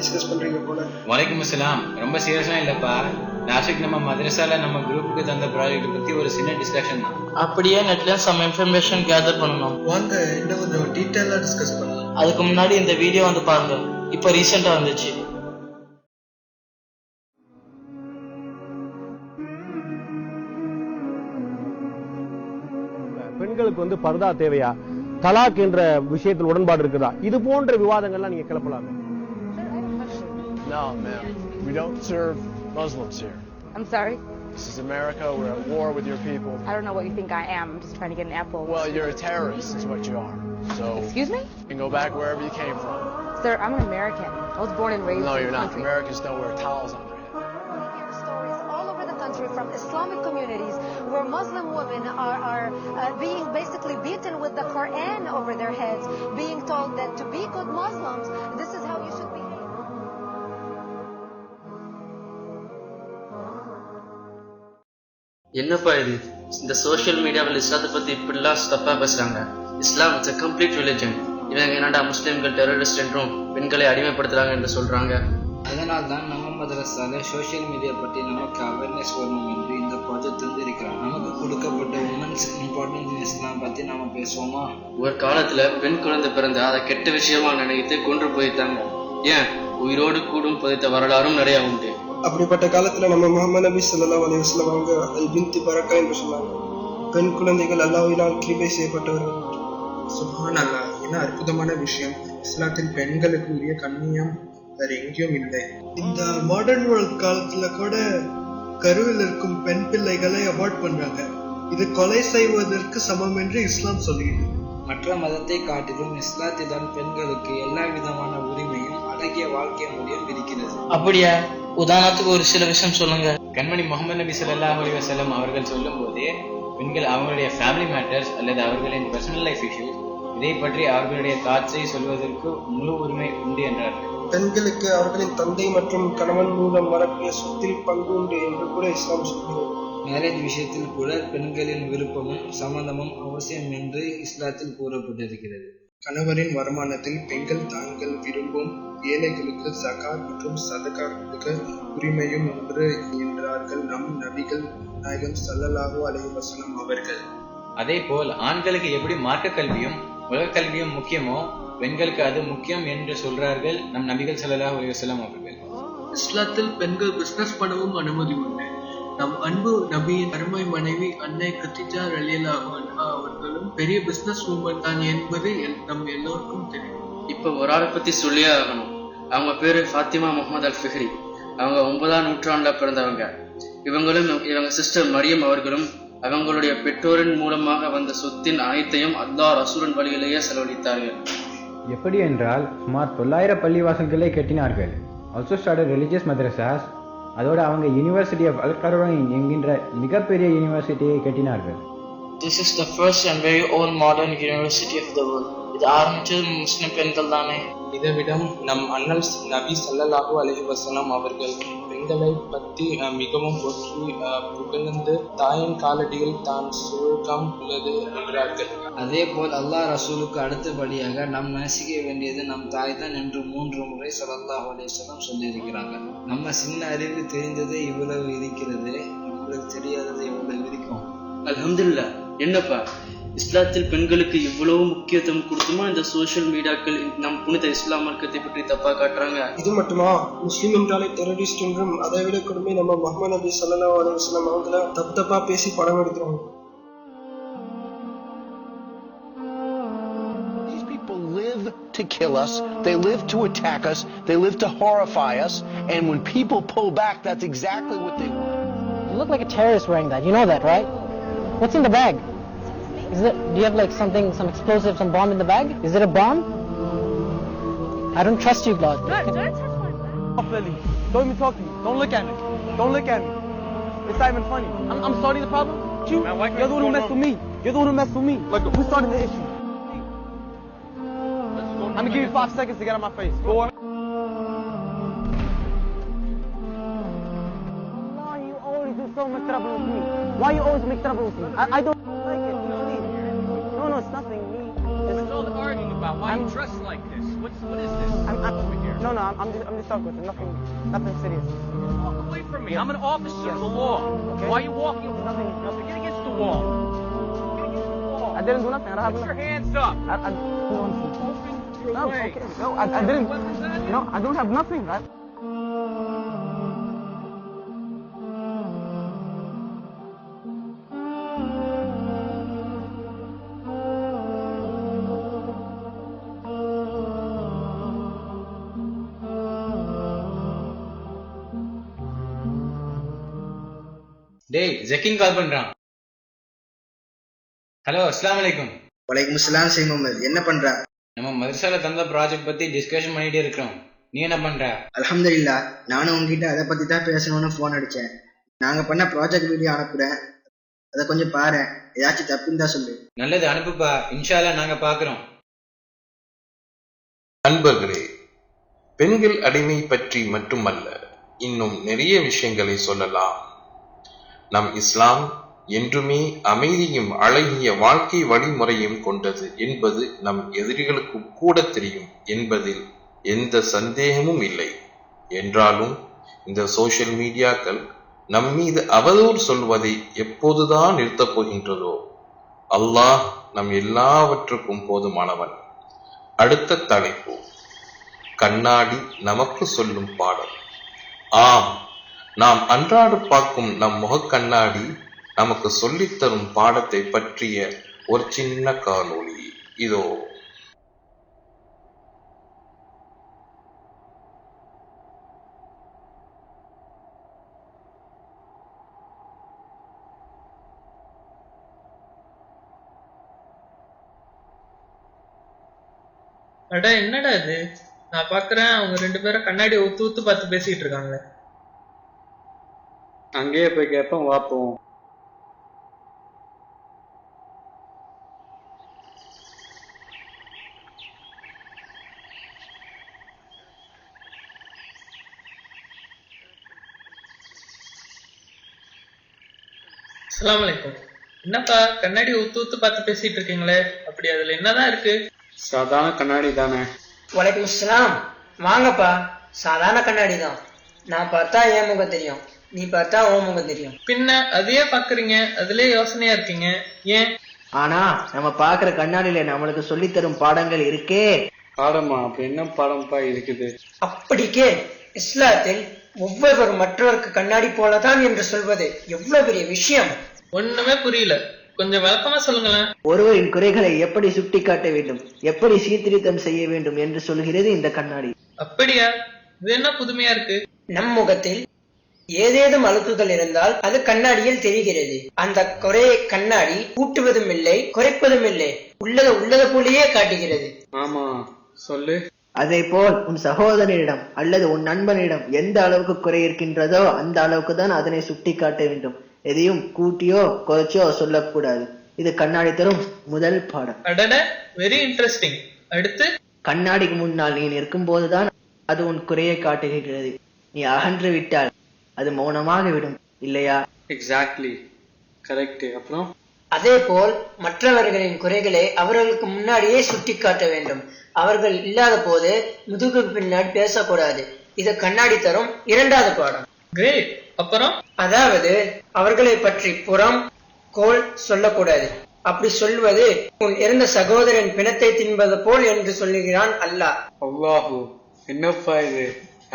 Discuss பண்றீங்க போல. வலைக்கும் அஸ்ஸலாம். ரொம்ப சீரியஸா இல்லப்பா, லாஸ்ட் நம்ம மதரசால நம்ம குரூப்புக்கு தந்த ப்ராஜெக்ட் பத்தி ஒரு சின்ன டிஸ்கஷன் தான். அப்படியே நெட்ல சம் இன்ஃபர்மேஷன் கேதர் பண்ணணும். வாங்க இன்னும் கொஞ்சம் டீடைலா டிஸ்கஸ் பண்ணலாம். அதுக்கு முன்னாடி இந்த வீடியோ வந்து பாருங்க, இப்ப ரீசெண்டா வந்துச்சு. பெண்களுக்கு பர்தா தேவையா, தலாக் என்ற விஷயத்தில் உடன்பாடு இருக்குதா, இது போன்ற விவாதங்கள்லாம் நீங்க கிளப்பலாமே. No, ma'am. We don't serve Muslims here. I'm sorry? This is America. We're at war with your people. I don't know what you think I am. I'm just trying to get an apple. Well, you're a terrorist is what you are. So Excuse me? you can go back wherever you came from. Sir, I'm an American. I was born and raised No, in you're this not. country. Americans don't wear towels on their head. We hear stories all over the country from Islamic communities where Muslim women are being basically beaten with the Quran over their heads, being told that to be good Muslims, this is how you should behave. என்னப்பா இது, இந்த social மீடியாவில் இஸ்லாத்தை பத்தி இப்படிலாம் தப்பா பேசுறாங்க. இஸ்லாம் it's a complete religion. இவங்க என்னடா முஸ்லிம்கள் டெரரிஸ்ட் என்றும் பெண்களை அடிமைப்படுத்துறாங்க என்று சொல்றாங்க. அதனால் தான் நம்ம மதரசால சோஷியல் மீடியா பற்றி நமக்கு அவேர்னஸ் வரணும் என்று இந்த ப்ராஜெக்ட் தந்திருக்கிறோம். நமக்கு கொடுக்கப்பட்ட உமன்ஸ் இம்பார்ட்டன்ஸ் இன் இஸ்லாம் பத்தி நாம பேசுவோமா? ஒரு காலத்துல பெண் குழந்தை பிறந்த அதை கெட்ட விஷயமா நினைத்து கொன்று போயிட்டாங்க. ஏன், உயிரோடு கூடும் புதைத்த வரலாறும் நிறைய உண்டு. அப்படிப்பட்ட காலத்துல நம்ம முஹம்மது நபி ஸல்லல்லாஹு அலைஹி வஸல்லம் அவங்க அல் பின்த் பரக்கா என்று சொன்னாங்க. பெண் குழந்தைகள் அல்லாஹ்வினால் கிருபை செய்யப்பட்டவர்கள். சுப்ஹானல்லாஹ், என்ன அற்புதமான விஷயம். இஸ்லாத்தில் பெண்களுக்கு உரிய கண்ணியம் வேற எங்கேயும் இல்லை. இந்த மாடர்ன் வேர்ல்ட் காலத்துல கூட கருவில் இருக்கும் பெண் பிள்ளைகளை அவாய்ட் பண்றாங்க. இது கொலை செய்வதற்கு சமம் என்று இஸ்லாம் சொல்லுகிறது. மற்ற மதத்தை காட்டிலும் இஸ்லாத்தில்தான் பெண்களுக்கு எல்லா விதமான உரிமையும் அழகிய வாழ்க்கை முறையும் இருக்கிறது. அப்படியா? உதாரணத்துக்கு ஒரு சில விஷயம் சொல்லுங்க. கண்மணி முகமது நபி ஸல்லல்லாஹு அலைஹி வஸல்லம் அவர்கள் சொல்லும் போதே பெண்கள் அவங்களுடைய ஃபேமிலி மேட்டர்ஸ் அல்லது அவர்களின் பர்சனல் லைஃப் இஷ்யூஸ் இதை பற்றி அவர்களுடைய தாட்ஸை சொல்வதற்கு முழு உரிமை உண்டு என்றார்கள். பெண்களுக்கு அவர்களின் தந்தை மற்றும் கணவன் மூலம் வரக்கூடிய சொத்தில் பங்கு உண்டு என்று கூட இஸ்லாம் சொல்கிறது. மேரேஜ் விஷயத்தில் கூட பெண்களின் விருப்பமும் சம்மதமும் அவசியம் என்று இஸ்லாத்தில் கூறப்பட்டிருக்கிறது. கணவரின் வருமானத்தில் பெண்கள் தாங்கள் விரும்பும் ஏழைகளுக்கு ஜகாத் மற்றும் சதகா கொடுக்க உரிமையும் உண்டு என்றார்கள் நம் நபிகள் நாயகம் ஸல்லல்லாஹு அலைஹி வஸல்லம் அவர்கள். அதே போல் ஆண்களுக்கு எப்படி மார்க்க கல்வியும் உலக கல்வியும் முக்கியமோ பெண்களுக்கு அது முக்கியம் என்று சொல்றார்கள் நம் நபிகள் ஸல்லல்லாஹு அலைஹி வஸல்லம் அவர்கள். இஸ்லாத்தில் பெண்கள் பிசினஸ் பண்ணவும் அனுமதி உண்டு. நம் அன்பு நபியின் அருமை மனைவி அன்னை கதீஜா ரலியல்லாஹு அன்ஹா அவர்களும் பெரிய பிசினஸ் உமன் தான் என்பது நம் எல்லோருக்கும் தெரியும். இப்ப ஒரு ஆளை பத்தி சொல்லியே ஆகணும். அவங்க பேரு ஃபாத்திமா முகமது அல் ஃபிஹ்ரி. அவங்க 9ஆம் நூற்றாண்டுல பிறந்தவங்க. இவங்க சிஸ்டர் மரியம் அவர்களும் அவங்களுடைய பெற்றோரின் மூலமாக வந்த சொத்தின் அனைத்தையும் அல்லாஹ் ரசூலின் வழியிலேயே செலவழித்தார்கள். எப்படி என்றால் சுமார் 900 பள்ளிவாசல்களை கட்டினார்கள். Also started religious madrasas. அதோட அவங்க யூனிவர்சிட்டி ஆஃப் அல் கரோயின் என்கின்ற மிகப்பெரிய யூனிவர்சிட்டியை கட்டினார்கள். This is the first and very old modern university of the world. இது ஆரம்பிச்சது முஸ்லிம் பெண்கள் தானே. இதை விட நம் அண்ணல் நபி ஸல்லல்லாஹு அலைஹி வஸல்லம் அவர்கள் பெண்களை பற்றி மிகவும் போற்றி புகழ்ந்து தாயின் காலடியில் தான் சுருக்கம் உள்ளது என்றார்கள். அதே போல் அல்லாஹ் ரசூலுக்கு அடுத்தபடியாக நாம் நேசிக்க வேண்டியது நம் தாய் தான் என்று 3 முறை ஸல்லல்லாஹு அலைஹி வஸல்லம் சொல்லியிருக்கிறாங்க. நம்ம சின்ன அறிவு தெரிந்தது இவ்வளவு இருக்கிறது, நம்மளுக்கு தெரியாதது இவ்வளவு இருக்கும். அல்ஹம்துலில்லாஹ். என்னப்பா, இஸ்லாத்தில் பெண்களுக்கு இவ்வளவு முக்கியத்துவம் கொடுத்துமா இந்த சோசியல் மீடியாக்கள் நம் புனித இஸ்லாம் மார்க்கத்தை பற்றி தப்பா காட்டுறாங்க? இது மட்டுமா, முஸ்லீம் என்றாலே டெரரிஸ்ட் என்றும் அதை விட கொடுமை நம்ம முஹம்மது நபி ஸல்லல்லாஹு அலைஹி வஸல்லம் அவங்கள தப்பா பேசி படம் எடுக்கிறாங்க. These people live to kill us, they live to attack us, they live to horrify us, and when people pull back, that's exactly what they want. You look like a terrorist wearing that, you know that, right? What's in the bag? Do you have like something, some explosive, some bomb in the bag? Is it a bomb? I don't trust you, Claude. Don't even talk to me. Don't look at me. Don't look at me. It's not even funny. I'm starting the problem. You're the one who messed with me. You're the one who messed with me. Like, who started the issue? I'm gonna give you 5 seconds to get out of my face. Go on. Why you always do so much trouble with me? Why you always make trouble with me? I don't like it. No, it's nothing. What's all the arguing about? Why are you dressed like this? What is this? I'm over here. No, I'm just talking with him. Nothing serious. Walk away from me. I'm an officer of the law. Okay. Why are you walking? Nothing. Get against the wall. Get against the wall. I didn't do nothing. I don't have Put your hands up. I didn't do anything. Open your No, leg. okay. No, I didn't. No, I don't have nothing. டேய் ஜக்கீன் கால் பண்றான். Hello, அஸ்ஸலாமு அலைக்கும். வலைக்கும் அஸ்ஸலாம் சையத் முகமது. என்ன பண்ற? நம்ம மதரசால தந்த ப்ராஜெக்ட் பத்தி டிஸ்கஷன் பண்ணிட்டே இருக்கோம். நீ என்ன பண்ற? அல்ஹம்துலில்லாஹ், நானும் உங்ககிட்ட அதை பத்தி தான் பேசணும்னு போன் அடிச்சேன். நாங்க பண்ண ப்ராஜெக்ட் வீடியோ அனுப்புறேன், அதை கொஞ்சம் பாரு. ஏதாச்சும் தப்புன்னு தான் சொல்லு. நல்லது, அனுப்புப்பா. இன்ஷா அல்லாஹ் நாங்க பாக்குறோம். நண்பர்களே, பெண்கள் அடிமை பற்றி மட்டுமல்ல, இன்னும் நிறைய விஷயங்களை சொல்லலாம். நம் இஸ்லாம் என்றுமே அமைதியும் அழகிய வாழ்க்கை வழிமுறையும் கொண்டது என்பது நம் எதிரிகளுக்கு கூட தெரியும் என்பதில் எந்த சந்தேகமும் இல்லை. என்றாலும் இந்த சோசியல் மீடியாக்கள் நம் மீது அவதூறு சொல்வதை எப்போதுதான் நிறுத்தப் போகின்றதோ? அல்லாஹ் நம் எல்லாவற்றுக்கும் போதுமானவன். அடுத்த தலைப்பு, கண்ணாடி நமக்கு சொல்லும் பாடம். ஆம், நாம் அன்றாட பார்க்கும் நம் முகக்கண்ணாடி நமக்கு சொல்லித்தரும் பாடத்தை பற்றிய ஒரு சின்ன காணொளி இதோ. அட என்னடா இது, நான் பாக்குறேன் அவங்க 2 பேரும் கண்ணாடி ஊத்து ஊத்து பார்த்து பேசிட்டு இருக்காங்க. அங்கேயே போய் கேட்போம், வாப்போம். அஸ்ஸலாமு அலைக்கும். என்னப்பா கண்ணாடி ஊத்து ஊத்து பார்த்து பேசிட்டு இருக்கீங்களே, அப்படி அதுல என்னதான் இருக்கு? சாதாரண கண்ணாடி தானே. வலைக்கும் அஸ்ஸலாம். வாங்கப்பா, சாதாரண கண்ணாடி தான். நான் பார்த்தா என் முகம் தெரியும், நீ பார்த்தா உன் முகம் தெரியும். பின்ன அதையே பாக்குறீங்க, அதுலயே யோசனையா இருக்கீங்க, ஏன்? ஆனா நம்ம பாக்குற கண்ணாடியில நம்மளுக்கு சொல்லித்தரும் பாடங்கள் இருக்கே. பாடமா? அப்படி என்ன பாடம்பா இருக்குது? அப்படிக்கே இஸ்லாத்தில் ஒவ்வொருவர் மற்றவருக்கு கண்ணாடி போலதான் என்று சொல்வது எவ்வளவு பெரிய விஷயம். ஒண்ணுமே புரியல, கொஞ்சம் விளக்கமா சொல்லுங்களேன். ஒருவரின் குறைகளை எப்படி சுட்டி காட்ட வேண்டும், எப்படி சீர்திருத்தம் செய்ய வேண்டும் என்று சொல்கிறது இந்த கண்ணாடி. அப்படியா? இது என்ன புதுமையா இருக்கு? நம் முகத்தில் ஏதேதும் அழுக்குகள் இருந்தால் அது கண்ணாடியில் தெரிகிறது. அந்த குறையை கண்ணாடி கூட்டுவதும் இல்லை, குறைப்பதும் இல்லை, உள்ளது போலயே காட்டுகிறது. ஆமா, சொல்லு. அதே போல் உன் சகோதரனிடம் அல்லது உன் நண்பனிடம் எந்த அளவுக்கு குறை இருக்கின்றதோ அந்த அளவுக்கு தான் அதனை சுட்டி காட்ட வேண்டும். எதையும் கூட்டியோ குறைச்சோ சொல்லக்கூடாது. இது கண்ணாடி தரும் முதல் பாடம். அடட, வெரி இன்ட்ரெஸ்டிங். அடுத்து, கண்ணாடிக்கு முன்னால் நீ நிற்கும் போதுதான் அது உன் குறையை காட்டுகிறது. நீ அகன்று விட்டால் அது மௌனமாக விடும், இல்லையா? Exactly, correct. அப்புறம் அதே போல் மற்றவர்களின் குறைகளை அவர்களுக்கு முன்னாடியே சுட்டி காட்ட வேண்டும். அவர்கள் இல்லாத போது முதுகுக்கு பின்னாடி பேசக்கூடாது. இது கண்ணாடி தரும் இரண்டாவது பாடம். கிரேட். அப்புறம், அதாவது அவர்களை பற்றி புறம் கோல் சொல்லக்கூடாது. அப்படி சொல்வது உன் இறந்த சகோதரன் பிணத்தை தின்பது போல் என்று சொல்லுகிறான் அல்லாஹ். அல்லாஹு, என்னப்பா இது?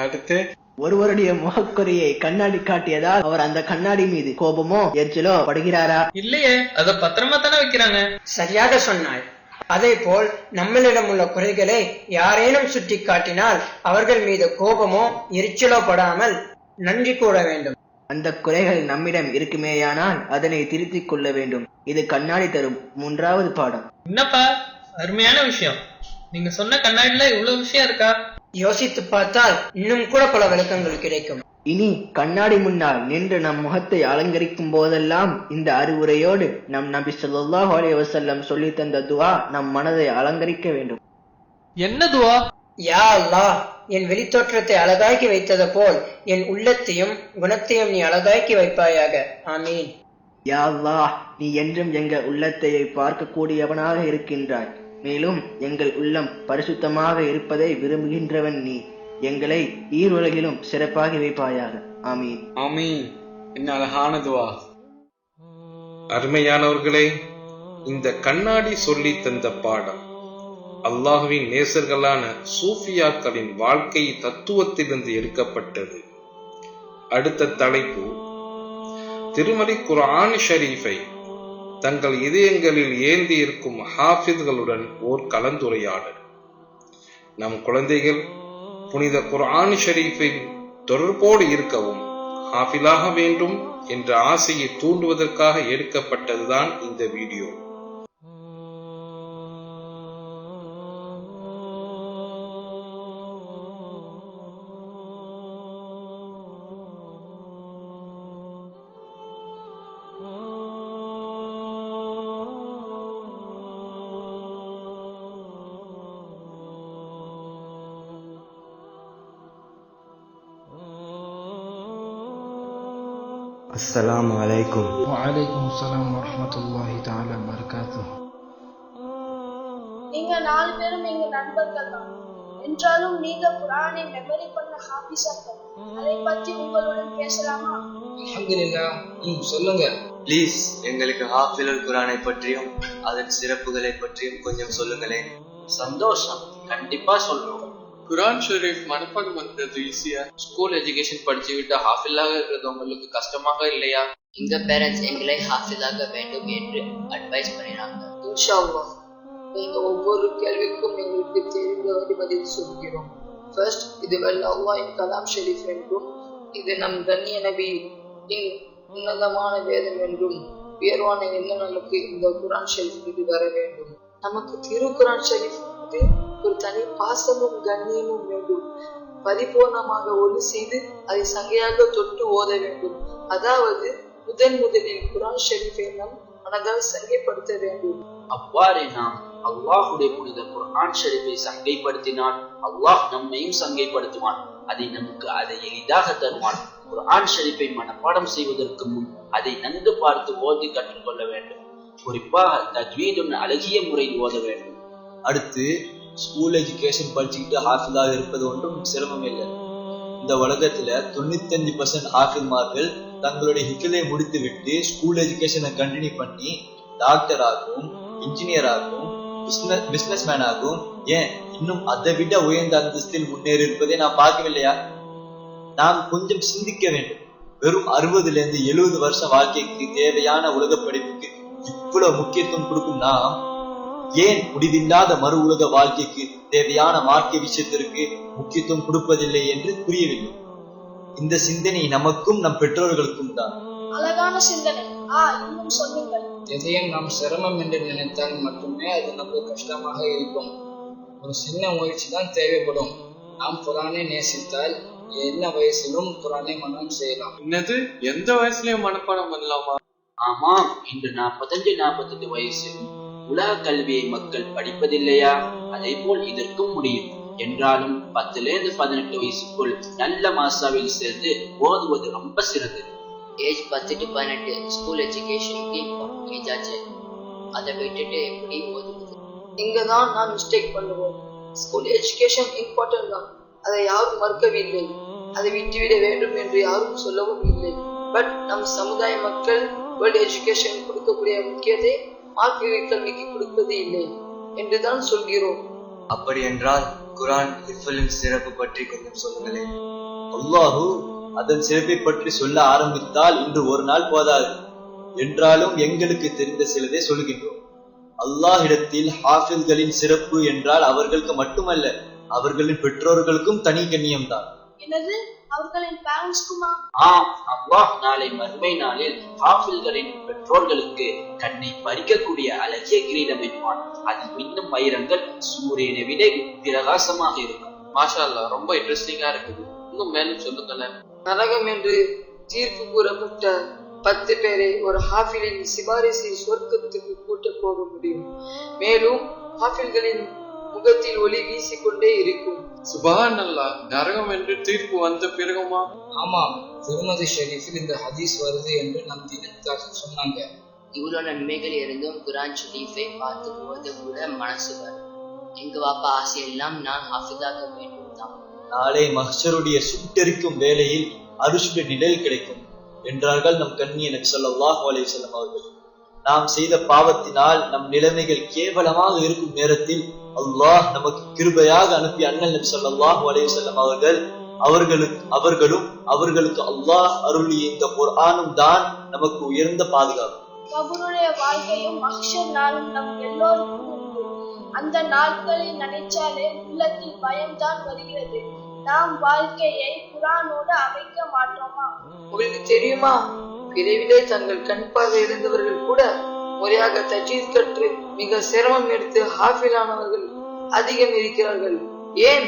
அடுத்து, ஒருவருடைய முகக்குறையை கண்ணாடி காட்டியதால் அவர் அந்த கண்ணாடி மீது கோபமோ எரிச்சலோ படுகிறாரா? இல்லையே, அத பத்திரமா தானே வைக்கிறாங்க. சரியாக சொன்னாய். அதே போல் நம்மளிடம் உள்ள குறைகளை யாரேனும் சுட்டி காட்டினால் அவர்கள் மீது கோபமோ எரிச்சலோ படாமல் நன்றி கூற வேண்டும். அந்த குறைகள் நம்மிடம் இருக்குமேயானால் அதனை திருத்திக் கொள்ள வேண்டும். இது கண்ணாடி தரும் மூன்றாவது பாடம். என்னப்பா அருமையான விஷயம். நீங்க சொன்ன கண்ணாடில இவ்வளவு விஷயம் இருக்கா? யோசித்து பார்த்தால் இன்னும் கூட பல விளக்கங்கள் கிடைக்கும். இனி கண்ணாடி முன்னால் நின்று நம் முகத்தை அலங்கரிக்கும் போதெல்லாம் இந்த அறிவுரையோடு நம் நபி ஸல்லல்லாஹு அலைஹி வஸல்லம் சொல்லி தந்த துஆ நம் மனதை அலங்கரிக்க வேண்டும். என்ன துஆ? யா அல்லாஹ், என் வெளித்தோற்றத்தை அழகாக்கி வைத்தது போல் என் உள்ளத்தையும் குணத்தையும் நீ அழகாக்கி வைப்பாயாக. ஆமீன். யா அல்லாஹ், நீ என்றும் எங்கள் உள்ளத்தை பார்க்க கூடியவனாக இருக்கின்றாய். மேலும் எங்கள் உள்ளம் பரிசுத்தமாக இருப்பதை விரும்புகின்றவன் நீ. எங்களை ஈருலகிலும் சிறப்பாகி வைப்பாயாக. ஆமீன். ஆமீன். என்ன அழகான துவா. அருமையானவர்களே, இந்த கண்ணாடி சொல்லி தந்த பாடம் அல்லாஹ்வின் நேசர்களான சூஃபியாக்களின் வாழ்க்கை தத்துவத்திலிருந்து எடுக்கப்பட்டது. அடுத்த தலைப்பு திருமறை குர்ஆன் ஷரீஃபை தங்கள் இதயங்களில் ஏந்தி இருக்கும் ஹாஃபிஸ்களுடன் ஓர் கலந்துரையாடல். நம் குழந்தைகள் புனித குர்ஆன் ஷரீஃபின் தொடர்போடு இருக்கவும் ஹாஃபிலாக வேண்டும் என்ற ஆசையை தூண்டுவதற்காக எடுக்கப்பட்டதுதான் இந்த வீடியோ. அஸ்ஸலாமு அலைக்கும். வஅலைக்கும் அஸ்ஸலாம் வரஹ்மத்துல்லாஹி தஆலா வபரகாத்துஹு. நீங்க 4 பேரும் எங்க நண்பர்கள் தான். என்றாலும் நீங்க குர்ஆனை மெமரி பண்ண ஹாஃபிஸாக்கள். அதை பத்தி உங்களுடன் பேசலாமா? அல்ஹம்துலில்லாஹ். சொல்லுங்க. ப்ளீஸ் எங்களுக்கு ஹாஃபிலுல் குர்ஆனை பற்றியும் அதன் சிறப்புகளை பற்றியும் கொஞ்சம் சொல்லுங்களேன். சந்தோஷம், கண்டிப்பா சொல்றோம். குர்ஆன் ஷரீஃப் மனப்பாடம் பண்றது ஈஸியா? ஸ்கூல் எஜுகேஷன் படிச்சுக்கிட்டு ஹாஃபிலாக இருக்கிறது உங்களுக்கு கஷ்டமாக இல்லையா? எங்க பேரண்ட்ஸ் எங்களை ஹாஃபிலாக வேண்டும் என்று அட்வைஸ் பண்ணினாங்க. இன்ஷா அல்லாஹ் நீங்க ஒவ்வொரு கேள்விக்கும் எங்களுக்கு தெரிந்தவரை பதில் சொல்கிறோம். ஃபர்ஸ்ட், இது அல்லாஹ்வின் கலாம் ஷரீஃப் என்றும் இது நம் கண்ணிய நபியின் உன்னதமான வேதம் என்றும் உயர்வான என்ன நமக்கு இந்த குர்ஆன் ஷரீஃப் மீது வர வேண்டும். நமக்கு திரு குர்ஆன் ஷரீஃப் ஒரு தனி பாசமும் கண்ணியமும் வேண்டும். பரிபூர்ணமாக ஒளி செய்து அதை சங்கையாக தொட்டு ஓத வேண்டும். அதாவது முதலில் குர்ஆன் ஷரீஃபை நம் மனதால் சங்கைப்படுத்த வேண்டும். அவ்வாறே நாம் அல்லாஹுடைய புனித குர்ஆன் ஷரீஃபை சங்கைப்படுத்தினால் அல்லாஹ் நம்மையும் சங்கைப்படுத்துவான். அதை எளிதாக தருவான். குர்ஆன் ஷரீஃபை மனப்பாடம் செய்வதற்கு முன் அதை நன்கு பார்த்து ஓதி கற்றுக்கொள்ள வேண்டும். குறிப்பாக தஜ்வீதுன் அழகிய முறையில் ஓத வேண்டும். அடுத்து, ஸ்கூல் எஜுகேஷன் படிச்சுக்கிட்டு ஹாஃபிலாக இருப்பது ஒன்றும் சிரமம் இல்லை. இந்த உலகத்துல 95% ஹாஃபில்மார்கள் தங்களுடைய ஹிஃபிலை முடித்து விட்டு ஸ்கூல் எஜுகேஷனை கண்டினியூ பண்ணி டாக்டராகவும் இன்ஜினியராகவும் பிசினஸ் மேனாகவும் ஏன் இன்னும் அதை விட உயர்ந்த அந்தஸ்தில் முன்னேறி இருப்பதை நான் பார்க்கவில்லையா? நாம் கொஞ்சம் சிந்திக்க வேண்டும். வெறும் 60-70 வருஷம் வாழ்க்கைக்கு தேவையான உலக படிப்புக்கு இவ்வளவு முக்கியத்துவம் கொடுக்கும் நாம் ஏன் முடிவில்லாத மறு உலக வாழ்க்கைக்கு தேவையான மார்க்க விஷயத்திற்கு முக்கியத்துவம் கொடுப்பதில்லை என்று புரியவில்லை. இந்த சிந்தனை நமக்கும் நம் பெற்றோர்களுக்கும் தான். அழகான சிந்தனை. இன்னும் சொல்லுங்கள். எதையும் நாம் சிரமம் என்று நினைத்தால் மட்டுமே அது நமக்கு கஷ்டமாக இருக்கும். ஒரு சின்ன முயற்சி தான் தேவைப்படும். நாம் குர்ஆனை நேசித்தால் என்ன வயசிலும் குர்ஆனை மனனம் செய்யலாம். என்னது, எந்த வயசுலயும் மனப்பாடம் பண்ணலாமா? ஆமாம், இன்று 45-48 வயசிலும் உலக கல்வியை மக்கள் படிப்பதில்லையா? அதே போல் இதற்கும் முடியும். என்றாலும் 10-18 வயசுக்குள் நல்ல மாசாவில் சேர்ந்து ஓதுவது ரொம்ப சிறந்தது. ஏஜ் 10 to 18 ஸ்கூல் எஜுகேஷனுக்கு ஏஜ் ஆச்சு. அதை விட்டுட்டு எப்படி ஓதுவது? இங்கதான் நான் மிஸ்டேக் பண்ணுவோம். ஸ்கூல் எஜுகேஷன் இம்பார்ட்டன்ட் தான், அதை யாரும் மறுக்கவில்லை. அதை விட்டுவிட வேண்டும் என்று யாரும் சொல்லவும் இல்லை. பட் நம் சமுதாய மக்கள் வேர்ல்ட் எஜுகேஷன் கொடுக்கக்கூடிய முக்கியத்தை மார்க்க கல்விக்கு கொடுப்பது இல்லை என்றுதான் சொல்கிறோம். அப்படி என்றால் குர்ஆன் ஹிஃப்லின் சிறப்பு பற்றி கொஞ்சம் சொல்லுங்களேன். அல்லாஹ் அதன் சிறப்பை பற்றி சொல்ல ஆரம்பித்தால் இன்று ஒரு நாள் போதாது. என்றாலும் எங்களுக்கு தெரிந்த சிலதை சொல்கின்றோம். அல்லாஹ்விடத்தில் ஹாஃபில்களின் சிறப்பு என்றால் அவர்களுக்கு மட்டுமல்ல, அவர்களின் பெற்றோர்களுக்கும் தனி கண்ணியம் தான். என்னது, அவர்களின் பேரண்ட்ஸ்க்குமா? அல்லாஹ் நாளை மறுமை நாளில் ஹாஃபில்களின் பெற்றோர்களுக்கு கண்ணை பறிக்கக்கூடிய அழகிய கிரீடம் வைப்பான். அதில் மின்னும் வைரங்கள் சூரியனை விட பிரகாசமாக இருக்கும். மாஷா அல்லாஹ், ரொம்ப இன்ட்ரெஸ்டிங்கா இருக்குது. இன்னும் மேலும் சொல்லுங்களேன். நரகம் என்று தீர்ப்பு கூறப்பட்ட 10 பேரை ஒரு ஹாஃபிலின் சிபாரிசில் சொர்க்கத்துக்கு கூட்ட போக முடியும். மேலும் ஹாஃபில்களின் முகத்தில் ஒளி வீசிக்கொண்டே இருக்கும். சுப்ஹானல்லாஹ், நரகம் என்று தீர்ப்பு வந்த பிறகுமா? ஆமாம், திருமதி ஷரீஃபில் இந்த ஹதீஸ் வருது என்று நம் தீனத்தாக சொன்னாங்க. இவ்வளவு நன்மைகள் இருந்தும் குர்ஆன் ஷரீஃபை பார்த்து ஓத கூட மனசு வரும். எங்க வாப்பா ஆசையெல்லாம் நான் ஹாஃபிதாக வேண்டும் தான். நாளை மஹ்ஷருடைய சுட்டெரிக்கும் வேளையில் அரிசுடைய நிழல் கிடைக்கும் என்றார்கள் நம் கண்ணிய நபி ஸல்லல்லாஹு அலைஹி வஸல்லம் அவர்கள். நாம் செய்த பாவத்தினால் நம் நிலைமைகள் கேவலமாக இருக்கும் நேரத்தில் அல்லாஹ் நமக்கு கிருபையாக அனுப்பிய அண்ணல் நபி ஸல்லல்லாஹு அலைஹி வஸல்லம் அவர்களுக்கு அல்லாஹ் அருளிய இந்த குர்ஆனும் தான் நமக்கு உயர்ந்த பாதுகாப்பு. கபருடைய வாழ்க்கையும் மஹ்ஷர் நாளும் நம் எல்லோருக்கும் உண்டு. அந்த நாட்களை நினைச்சாலே உள்ளத்தில் பயம்தான் வருகிறது. நாம் வாழ்க்கையை குர்ஆனோடு அமைக்க மாட்டோமா? உங்களுக்கு தெரியுமா, பிறவிலே தங்கள் கண் பார்வை இருந்தவர்கள் கூட முறையாக தஜ்வீத் கற்று மிக சிரமம் எடுத்து ஹாஃபிலானவர்கள் அதிகம் இருக்கிறார்கள். ஏன்?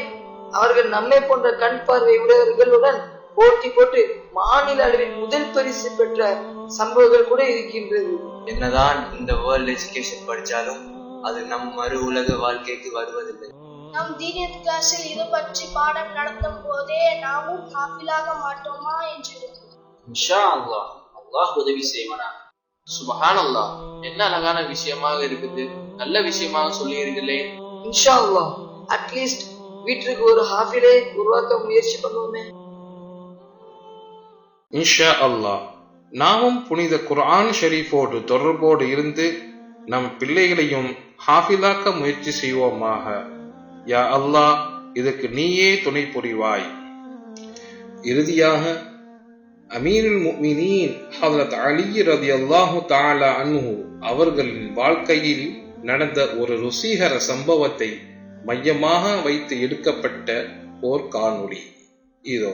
அவர்கள் நம்மை போன்ற கண் பார்வை உடையவர்களுடன் போட்டி போட்டு மாநில அளவில் முதல் பரிசு பெற்ற சம்பவங்கள் கூட இருக்கின்றது. என்னதான் இந்த வேர்ல்ட் எஜுகேஷன் படிச்சாலும் அது நம் மறு உலக வாழ்க்கைக்கு வருவதில்லை. நம் தீனியத் கிளாஸில் இது பற்றி பாடம் நடத்தும் போதே நாமும் ஹாஃபிலாக மாட்டோமா என்று இன்ஷா அல்லாஹ், அல்லாஹ் உதவி செய்வானா. சுப்ஹானல்லாஹ், என்ன அழகான விஷயமாக இருக்குது, நல்ல விஷயமாக சொல்லியிருங்களே. இன்ஷா அல்லாஹ், அட்லீஸ்ட் வீட்டுக்கு ஒரு ஹாஃபிலை உருவாக்க முயற்சி பண்ணுவோமே. இன்ஷா அல்லாஹ், நாமும் புனித குர்ஆன் ஷரீஃபோடு தொடர்போடு இருந்து நம் பிள்ளைகளையும் ஹாஃபிலாக்க முயற்சி செய்வோமாக. யா அல்லாஹ், இதற்கு நீயே துணை புரிவாய். இறுதியாக அமீருல் முஃமினீன் ஹஜ்ரத் அலி ரலியல்லாஹு தஆலா அன்ஹு அவர்களின் வாழ்க்கையில் நடந்த ஒரு ருசிகர சம்பவத்தை மையமாக வைத்து எடுக்கப்பட்ட ஓர் காணொளி இதோ.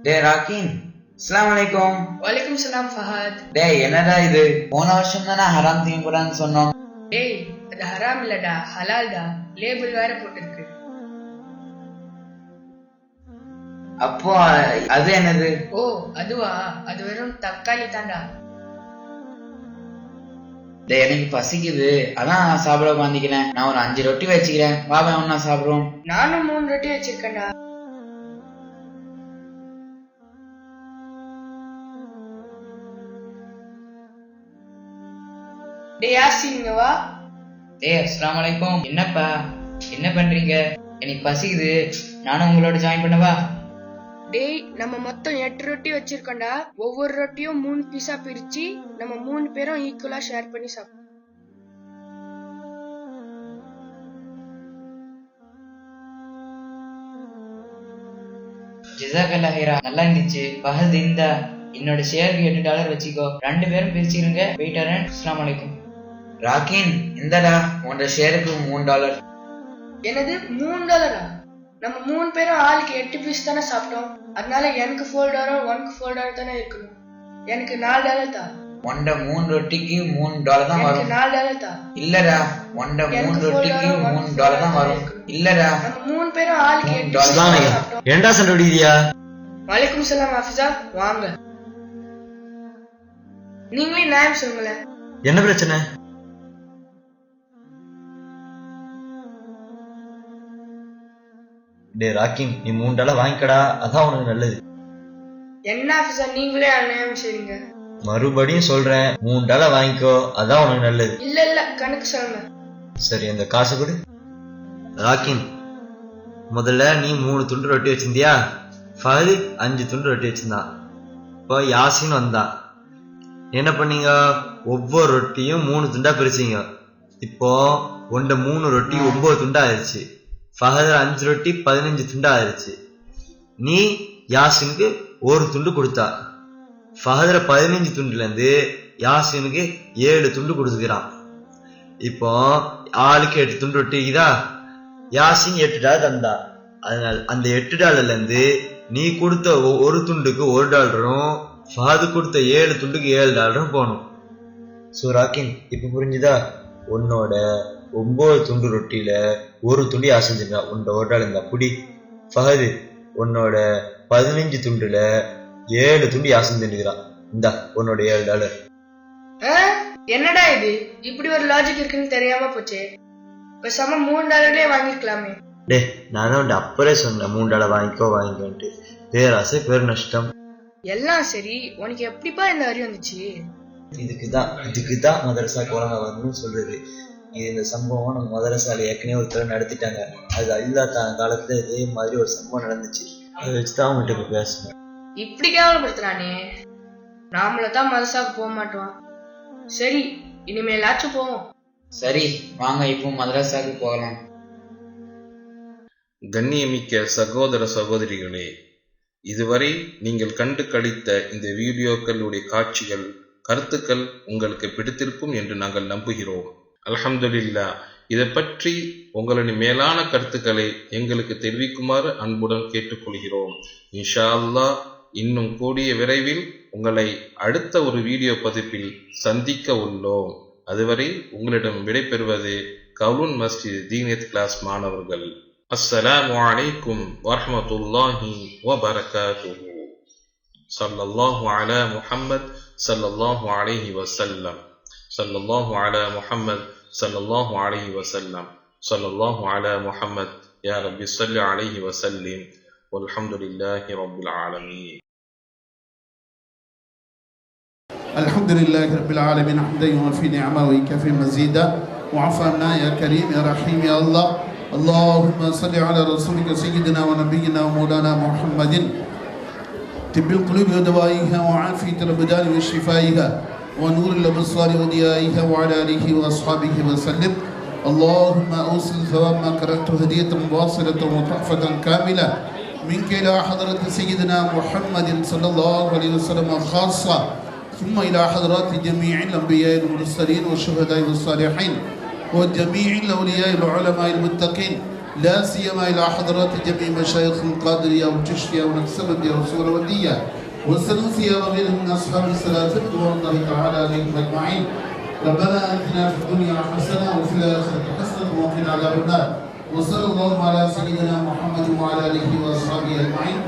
டேய் ராக்கின், அஸ்ஸலாமு அலைக்கும். வலைக்கும் சலாம் ஃபஹத். டேய் என்னடா இது, போன வருஷம் தானே ஹராம் தீங்கக்கூடாதுன்னு சொன்னோம். டேய் அது ஹராம் இல்லடா, ஹலால்டா. லேபிள் வேற போட்டிருக்கு. அப்போ அது என்னது? ஓ அதுவா, அது வெறும் தக்காளி தாண்டா. டேய் எனக்கு பசிக்குது, அதான் சாப்பிட உட்காந்துக்கிறேன். நான் ஒரு 5 ரொட்டி வச்சுக்கிறேன், பாபா ஒன்னா சாப்பிடுவோம். நானும் 3 ரொட்டி வச்சிருக்கேன்டா. டேய் யாசின் வா. டேய் அஸ்ஸலாமு அலைக்கும். என்னப்பா என்ன பண்றீங்க? எனக்கு பசிக்குது, நானும் உங்களோட ஜாயின் பண்ணவா? டேய் நம்ம மொத்தம் 8 ரொட்டி வச்சிருக்கோம்டா. ஒவ்வொரு ரொட்டியும் 3 பீஸா பிரிச்சு நம்ம 3 பேரும் ஈக்குவலா ஷேர் பண்ணி சாப்பிடுவோம். ஜஸாக்கல்லாஹ் ஹைரா, நல்லா இருந்துச்சு. ஃபஹத் இந்த என்னோட ஷேருக்கு $8 வச்சுக்கோ. 2 பேரும் பிரிச்சுக்கிறீங்க. வெயிட் வரேன். அஸ்ஸலாமு அலைக்கும். ராக்கின் இந்தடா உன்னோட ஷேருக்கு $3. என்னது $3? நம்ம 3 பேரும் ஆளுக்கு 8 பீஸ் தானே சாப்பிட்டோம். அதனால எனக்கு $4 உனக்கு $4 தானே இருக்கணும். எனக்கு $4 தா. உண்ட 3 ரொட்டிக்கு $3 தான் வரும். $4 தா. இல்லடா உண்ட 3 ரொட்டிக்கு $3 தான் வரும். இல்லடா நம்ம 3 பேரும் ஆளுக்கு 8 பீஸ் சாப்பிட்டோம். ஏன்டா சண்டை அடிக்கிறியா? வலைக்கும் சலாம் ஹாஃபிஸா, வாங்க. நீங்களே நியாயம் சொல்லுங்களேன். என்ன பிரச்சனை? டே ராக்கிம், நீ $3 வாங்கிக்கடா, அதான் உனக்கு நல்லது. என்ன ஹாஃபிஸா நீங்களே நியாயம் செய்றீங்க? மறுபடியும் சொல்றேன், $3 வாங்கிக்கோ, அதான் உனக்கு நல்லது. இல்ல கணக்கு சொல்லுங்க. சரி அந்த காசு கொடு. ராக்கின், முதல்ல நீ 3 துண்டு ரொட்டி வச்சிருந்தியா? ஃபஹத் 5 துண்டு ரொட்டி வச்சிருந்தான். இப்போ யாசின் வந்தான். என்ன பண்ணீங்க? ஒவ்வொரு ரொட்டியும் 3 துண்டா பிரிச்சீங்க. இப்போ ஒண்ட 3 ரொட்டி 9 துண்டா ஆயிடுச்சு. ஃபஹத் 5 ரொட்டி 15 துண்டா ஆயிடுச்சு. நீ யாசினுக்கு 1 துண்டு கொடுத்தா. ஃபஹத்ல 15 துண்டுல இருந்து யாசினுக்கு 7 துண்டு கொடுத்துக்கிறான். இப்போ ஆளுக்கு 8 துண்டு ரொட்டி இதா. யாசின் $8 தந்தா. அதனால அந்த $8 இருந்து நீ கொடுத்த 1 துண்டுக்கு $1, ஃபஹத் கொடுத்த 7 துண்டுக்கு $7 போகணும். சோ ராக்கின், இப்ப புரிஞ்சுதா? உன்னோட 9 துண்டு ரொட்டியில 1 துண்டு யாசிஞ்சிருக்கா. உன்னோட $1 இருந்தா புடி. ஃபஹத் உன்னோட 15 துண்டுல 7 துண்டு யாசிஞ்சிருக்கிறான். இந்தா உன்னோட $7. என்னடா இது, இப்படி ஒரு லாஜிக் இருக்குன்னு தெரியாம போச்சே. பேசாம $3 வாங்கிக்கலாமே. டே நானும் அப்பறே சொன்னேன் $3 வாங்கிக்கோன்ட்டு. பேராசை பேர் நஷ்டம். எல்லாம் சரி, உனக்கு எப்படிப்பா இந்த அறிவு வந்துச்சு? இதுக்குதான் மதரசாக்கு ஒழுங்கா வரணும்னு சொல்றது. இந்த சம்பவம் நம்ம மதரசால ஏற்கனவே ஒரு தடவை நடத்திட்டாங்க. அது அல்லா காலத்துல இதே மாதிரி ஒரு சம்பவம் நடந்துச்சு. அதை வச்சுதான் அவங்ககிட்ட இப்ப பேசுறேன். இப்படி கேவலப்படுத்துறானே, நாமள தான் மதரசாக்கு போக மாட்டோம். சரி, இனிமேலாச்சும் போவோம். சரி வாங்க இப்போ மதரசாக்கு போகலாம். கண்ணியமிக்க சகோதர சகோதரிகளே, இதுவரை நீங்கள் கண்டு கழித்த இந்த வீடியோக்களுடைய காட்சிகள், கருத்துக்கள் உங்களுக்கு பிடித்திருக்கும் என்று நாங்கள் நம்புகிறோம். அல்ஹம்துலில்லாஹ். இதை பற்றி உங்களின் மேலான கருத்துக்களை எங்களுக்கு தெரிவிக்குமாறு அன்புடன் கேட்டுக்கொள்கிறோம். இன்ஷா அல்லாஹ் இன்னும் கூடிய விரைவில் உங்களை அடுத்த ஒரு வீடியோ பதிப்பில் சந்திக்க உள்ளோம். அதுவரை உங்களிடம் விடைபெறுவது கவுலூன் மஸ்ஜித் தீனியத் கிளாஸ் மாணவர்கள். அஸ்ஸலாமு அலைக்கும் வரஹ்மத்துல்லாஹி வபரகாத்துஹு. ஸல்லல்லாஹு அலா முஹம்மத் ஸல்லல்லாஹு அலைஹி வஸல்லம். ஸல்லல்லாஹு அலா முஹம்மத் ஸல்லல்லாஹு அலைஹி வஸல்லம். ஸல்லல்லாஹு அலா முஹம்மத். யா ரப்பி ஸல்லி அலைஹி வஸல்லிம். வல்ஹம்துலில்லாஹி ரப்பில் ஆலமீன். الحمد لله رب العالمين حمدا يوافي نعمه ويكافئ مزيدا وعفو عنا يا كريم يا رحيم يا الله. اللهم صل على رسولك سيدنا ونبينا ومولانا محمد طب القلوب ودوائها وعافية الأبدان وشفائها ونور الأبصار وضيائها وعلى آله وأصحابه وسلم. اللهم أوصل ثواب ما قرأت هدية واصلة وتحفة كاملة منك إلى حضرة سيدنا محمد صلى الله عليه وسلم خاصة، ثم إلى حضرات جميع الأنبياء والمرسلين والشهداء والصالحين وجميع الأولياء العلماء المتقين، لا سيما إلى حضرات جميع مشايخ القادرية والچشتية والنكسبندية والسهروردية والسنوسية وغيرهم من أصحاب الصلاة رضوان الله تعالى عليهم أجمعين. ربنا آتنا في الدنيا حسنة وفي الآخرة حسنة وقنا عذاب النار. وصلى الله على سيدنا محمد وعلى آله وأصحابه أجمعين.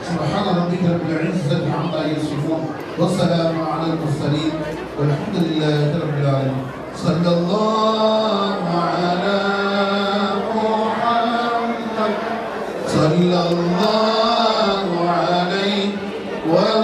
سبحان ربك رب العزة عما يصفون والسلام على المرسلين والحمد لله رب العالمين. صلى الله على محمد صلى الله عليه وسلم.